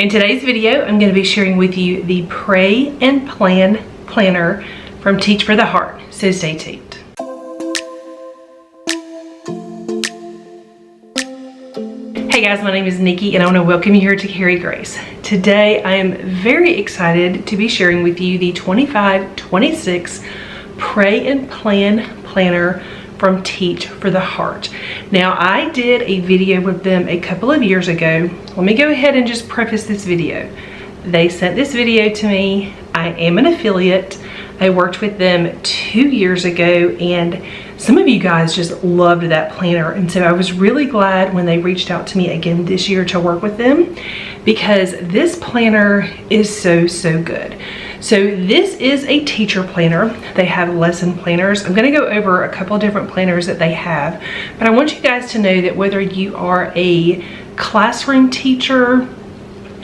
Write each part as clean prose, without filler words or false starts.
In today's video, I'm going to be sharing with you the Pray and Plan Planner from Teach for the Heart, so stay tuned. Hey guys, my name is Nikki and I want to welcome you here to Carry Grace. Today I am very excited to be sharing with you the 25-26 Pray and Plan Planner from Teach for the Heart. Now, I did a video with them a couple of years ago. Let me go ahead and just preface this video. They sent this video to me. I am an affiliate. I worked with them 2 years ago and some of you guys just loved that planner, and so I was really glad when they reached out to me again this year to work with them, because this planner is so good. So this is a teacher planner. They have lesson planners. I'm going to go over a couple of different planners that they have, but I want you guys to know that whether you are a classroom teacher,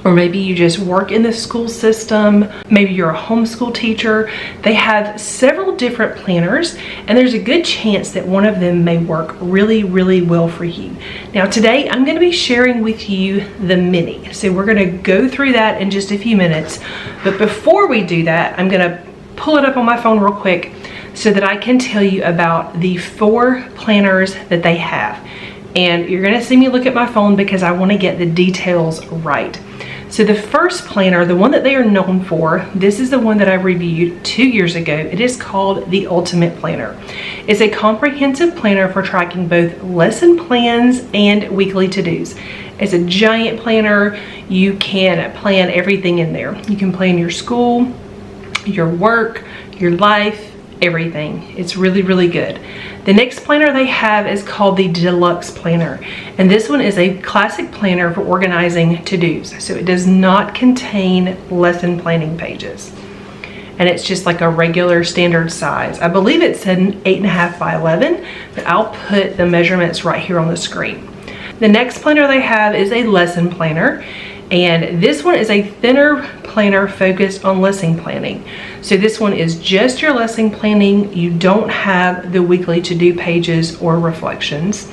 or maybe you just work in the school system, maybe you're a homeschool teacher, they have several different planners, and there's a good chance that one of them may work really well for you. Now today I'm going to be sharing with you the mini, so we're going to go through that in just a few minutes. But before we do that, I'm going to pull it up on my phone real quick so that I can tell you about the 4 planners that they have. And you're going to see me look at my phone because I want to get the details right. So the first planner, the one that they are known for, this is the one that I reviewed 2 years ago. It is called the Ultimate Planner. It's a comprehensive planner for tracking both lesson plans and weekly to-dos. It's a giant planner. You can plan everything in there. You can plan your school, your work, your life, everything. It's really good. The next planner they have is called the Deluxe Planner, and this one is a classic planner for organizing to-dos. So it does not contain lesson planning pages, and it's just like a regular standard size. I believe it's an 8.5 by 11, but I'll put the measurements right here on the screen. The next planner they have is a lesson planner, and this one is a thinner planner focused on lesson planning. So this one is just your lesson planning. You don't have the weekly to-do pages or reflections.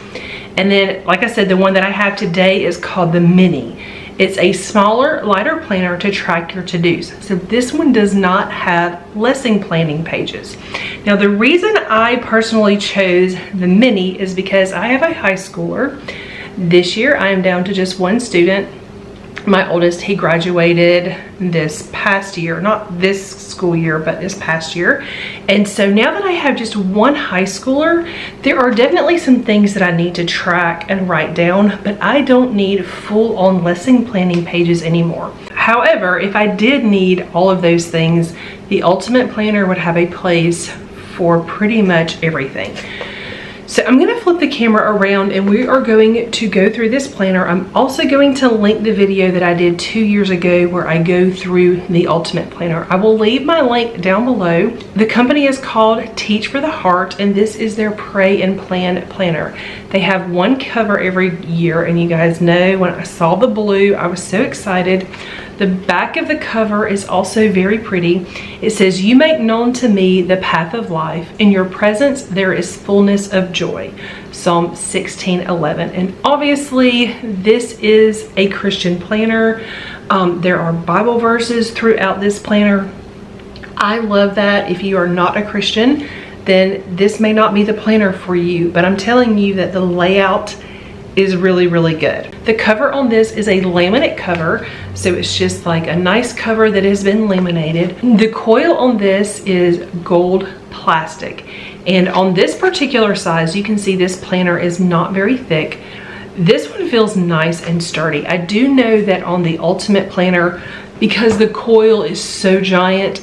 And then, like I said, the one that I have today is called the Mini. It's a smaller, lighter planner to track your to-dos. So this one does not have lesson planning pages. Now, the reason I personally chose the Mini is because I have a high schooler. This year, I am down to just one student. My oldest, he graduated this past year, not this school year, but this past year. And so now that I have just one high schooler, there are definitely some things that I need to track and write down, but I don't need full-on lesson planning pages anymore. However, if I did need all of those things, the Ultimate Planner would have a place for pretty much everything. So I'm going to flip the camera around and we are going to go through this planner. I'm also going to link the video that I did 2 years ago where I go through the Ultimate Planner. I will leave my link down below. The company is called Teach for the Heart, and this is their Pray and Plan Planner. They have one cover every year, and you guys know when I saw the blue, I was so excited. The back of the cover is also very pretty. It says, "You make known to me the path of life. In your presence there is fullness of joy." Psalm 16:11. And obviously this is a Christian planner. There are Bible verses throughout this planner. I love that. If you are not a Christian, then this may not be the planner for you, but I'm telling you that the layout is really good. The cover on this is a laminate cover, so it's just like a nice cover that has been laminated. The coil on this is gold plastic, and on this particular size, you can see this planner is not very thick. This one feels nice and sturdy. I do know that on the Ultimate Planner, because the coil is so giant,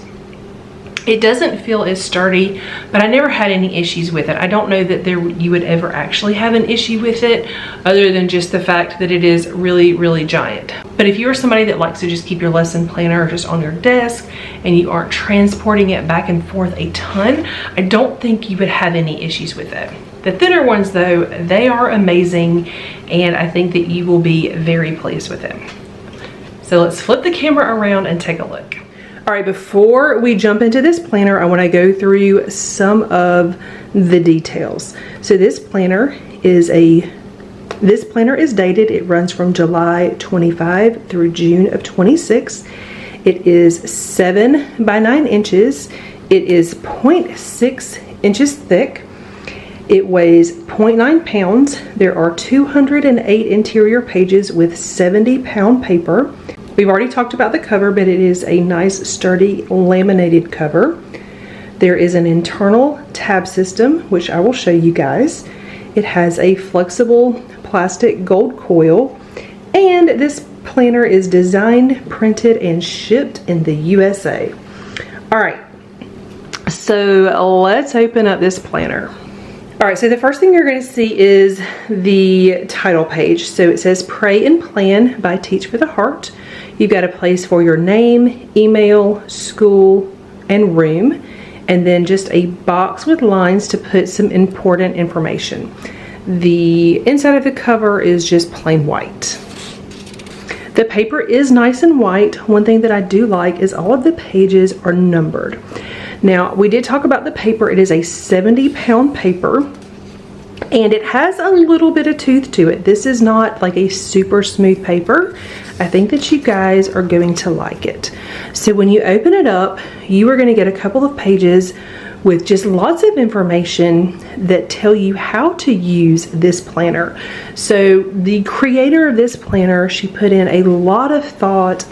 it doesn't feel as sturdy, but I never had any issues with it. I don't know that you would ever actually have an issue with it, other than just the fact that it is really giant. But if you're somebody that likes to just keep your lesson planner just on your desk and you aren't transporting it back and forth a ton, I don't think you would have any issues with it. The thinner ones though, they are amazing, and I think that you will be very pleased with them. So let's flip the camera around and take a look. All right, before we jump into this planner, I want to go through some of the details. So this planner is a This planner is dated. It runs from July 25 through June of 26. It is 7 by 9 inches. It is 0.6 inches thick. It weighs 0.9 pounds. There are 208 interior pages with 70-pound paper. We've already talked about the cover, but it is a nice, sturdy, laminated cover. There is an internal tab system, which I will show you guys. It has a flexible plastic gold coil, and this planner is designed, printed, and shipped in the USA. All right, so let's open up this planner. All right, so the first thing you're going to see is the title page. So it says Pray and Plan by Teach with a Heart. You've got a place for your name, email, school, and room, and then just a box with lines to put some important information. The inside of the cover is just plain white. The paper is nice and white. One thing that I do like is all of the pages are numbered. Now, we did talk about the paper. It is a 70-pound paper, and it has a little bit of tooth to it. This is not like a super smooth paper. I think that you guys are going to like it. So when you open it up, you are going to get a couple of pages with just lots of information that tell you how to use this planner. So the creator of this planner, she put in a lot of thought,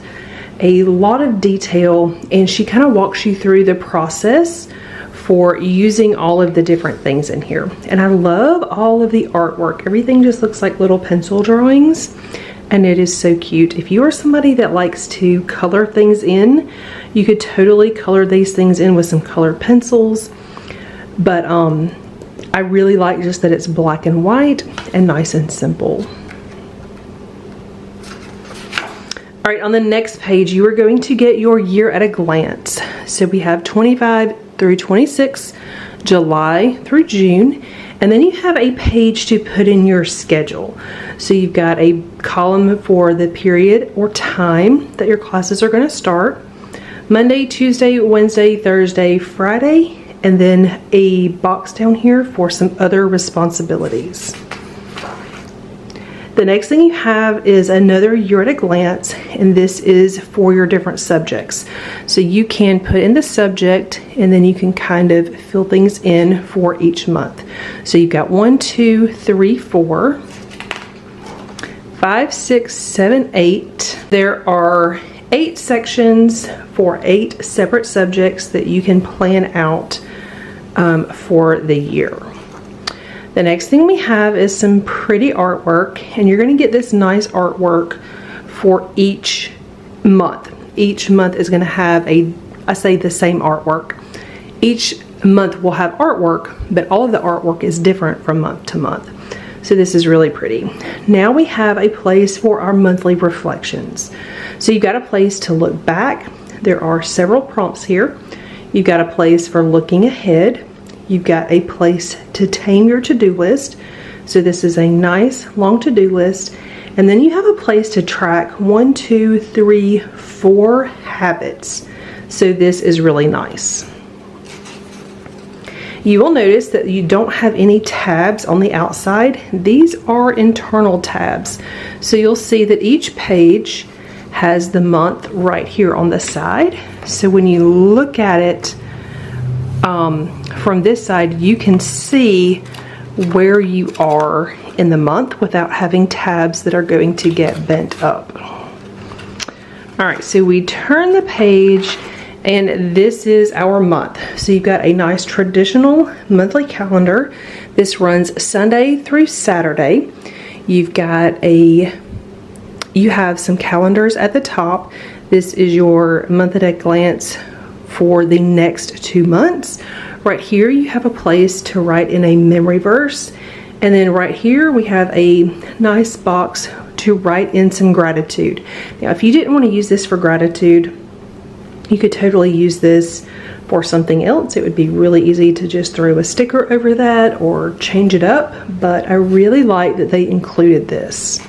a lot of detail, and she kind of walks you through the process for using all of the different things in here. And I love all of the artwork. Everything just looks like little pencil drawings, and it is so cute. If you are somebody that likes to color things in, you could totally color these things in with some colored pencils. But I really like just that it's black and white and nice and simple. All right, on the next page, you are going to get your year at a glance. So we have 25 through 26, July through June, and then you have a page to put in your schedule. So you've got a column for the period or time that your classes are going to start. Monday, Tuesday, Wednesday, Thursday, Friday, and then a box down here for some other responsibilities. The next thing you have is another year at a glance, and this is for your different subjects. So you can put in the subject, and then you can kind of fill things in for each month. So you've got 1, 2, 3, 4, 5, 6, 7, 8. There are 8 sections for 8 separate subjects that you can plan out for the year. The next thing we have is some pretty artwork, and you're going to get this nice artwork for each month. Each month is going to have the same artwork. Each month will have artwork, but all of the artwork is different from month to month. So this is really pretty. Now we have a place for our monthly reflections. So you've got a place to look back. There are several prompts here. You've got a place for looking ahead. You've got a place to tame your to-do list. So this is a nice long to-do list. And then you have a place to track 1, 2, 3, 4 habits. So this is really nice. You will notice that you don't have any tabs on the outside. These are internal tabs. So you'll see that each page has the month right here on the side. So when you look at it, from this side, you can see where you are in the month without having tabs that are going to get bent up. All right, so we turn the page, and this is our month. So you've got a nice traditional monthly calendar. This runs Sunday through Saturday. You have some calendars at the top. This is your month at a glance for the next 2 months. Right here you have a place to write in a memory verse, and then right here we have a nice box to write in some gratitude. Now if you didn't want to use this for gratitude, you could totally use this for something else. It would be really easy to just throw a sticker over that or change it up, but I really like that they included this.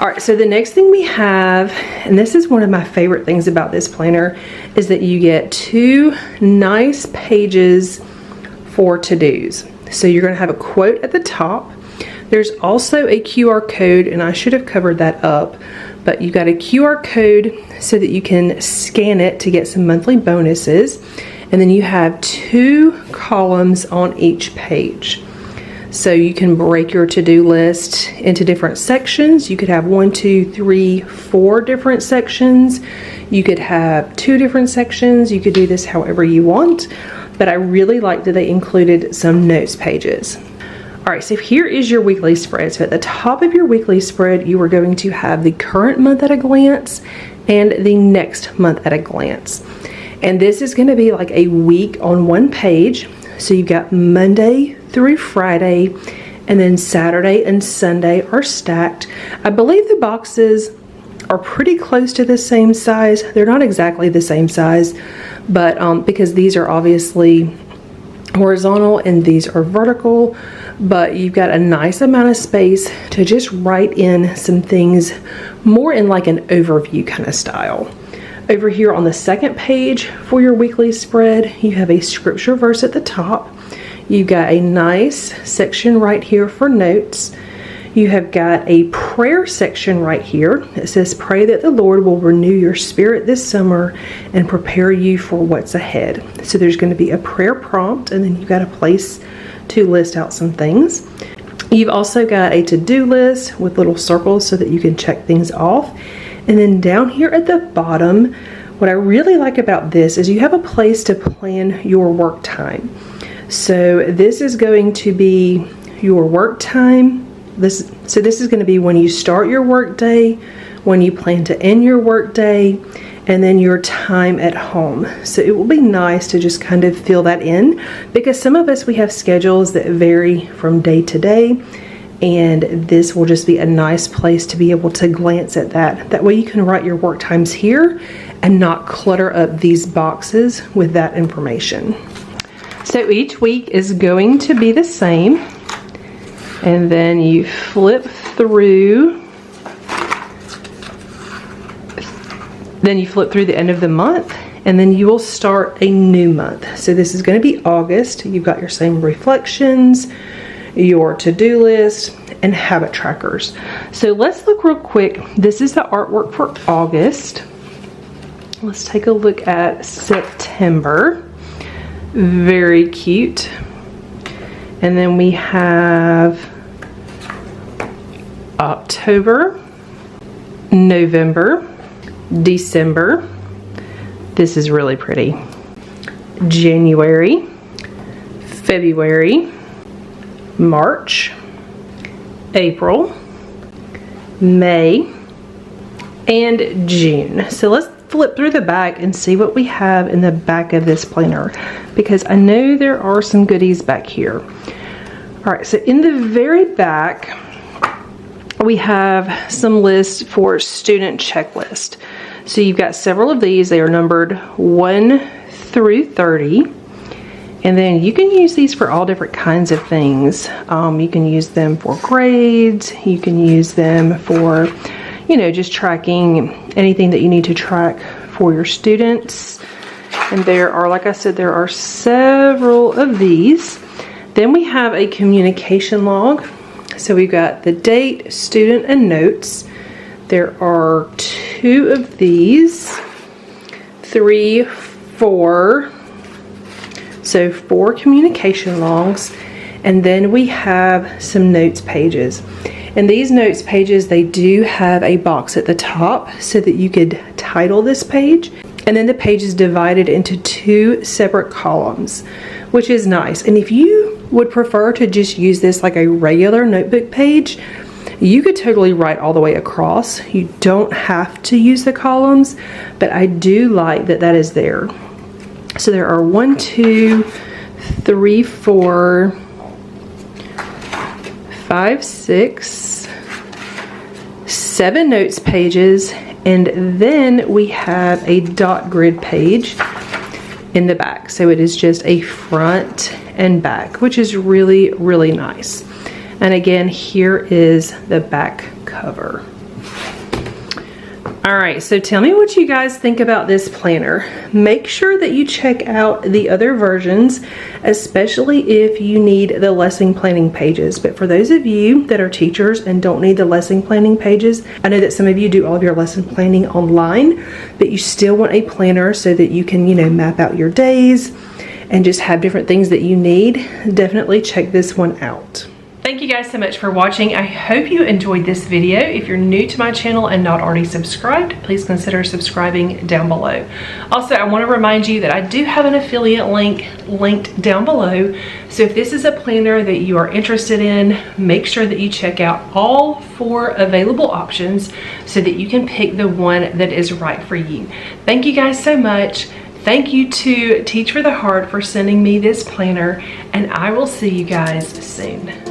All right, so the next thing we have, and this is one of my favorite things about this planner, is that you get 2 nice pages for to-dos. So you're going to have a quote at the top. There's also a QR code, and I should have covered that up, but you got a QR code so that you can scan it to get some monthly bonuses. And then you have 2 columns on each page. So you can break your to-do list into different sections. You could have 1, 2, 3, 4 different sections. You could have 2 different sections. You could do this however you want, but I really like that they included some notes pages. All right, so here is your weekly spread. So at the top of your weekly spread, you are going to have the current month at a glance and the next month at a glance. And this is going to be like a week on one page. So you've got Monday through Friday, and then Saturday and Sunday are stacked. I believe the boxes are pretty close to the same size. They're not exactly the same size, but because these are obviously horizontal and these are vertical, but you've got a nice amount of space to just write in some things more in like an overview kind of style. Over here on the second page for your weekly spread, you have a scripture verse at the top. You've got a nice section right here for notes. You have got a prayer section right here. It says, pray that the Lord will renew your spirit this summer and prepare you for what's ahead. So there's going to be a prayer prompt, and then you've got a place to list out some things. You've also got a to-do list with little circles so that you can check things off. And then down here at the bottom, what I really like about this is you have a place to plan your work time. So this is going to be your work time. This is going to be when you start your work day, when you plan to end your work day, and then your time at home. So it will be nice to just kind of fill that in, because some of us, we have schedules that vary from day to day, and this will just be a nice place to be able to glance at that. That way you can write your work times here and not clutter up these boxes with that information. So each week is going to be the same, and then you flip through. Then you flip through the end of the month, and then you will start a new month. So this is going to be August. You've got your same reflections, your to-do list, and habit trackers. So let's look real quick. This is the artwork for August. Let's take a look at September. Very cute. And then we have October, November, December. This is really pretty. January, February, March, April, May, and June. So let's flip through the back and see what we have in the back of this planner, because I know there are some goodies back here. All right, so in the very back, we have some lists for student checklist. So you've got several of these. They are numbered 1 through 30. And then you can use these for all different kinds of things. You can use them for grades. You can use them for, you know, just tracking anything that you need to track for your students. And there are, like I said, there are several of these. Then we have a communication log. So we've got the date, student, and notes. There are 2 of these, 3, 4. So 4 communication logs, and then we have some notes pages. And these notes pages, they do have a box at the top so that you could title this page. And then the page is divided into 2 separate columns, which is nice. And if you would prefer to just use this like a regular notebook page, you could totally write all the way across. You don't have to use the columns, but I do like that that is there. So there are 1, 2, 3, 4, 5, 6, 7 notes pages, and then we have a dot grid page in the back. So it is just a front and back, which is really, really nice. And again, here is the back cover. All right, so tell me what you guys think about this planner. Make sure that you check out the other versions, especially if you need the lesson planning pages. But for those of you that are teachers and don't need the lesson planning pages, I know that some of you do all of your lesson planning online, but you still want a planner so that you can, map out your days and just have different things that you need. Definitely check this one out. Thank you guys so much for watching. I hope you enjoyed this video. If you're new to my channel and not already subscribed, please consider subscribing down below. Also, I want to remind you that I do have an affiliate link linked down below. So if this is a planner that you are interested in, make sure that you check out all 4 available options so that you can pick the one that is right for you. Thank you guys so much. Thank you to Teach for the Heart for sending me this planner, and I will see you guys soon.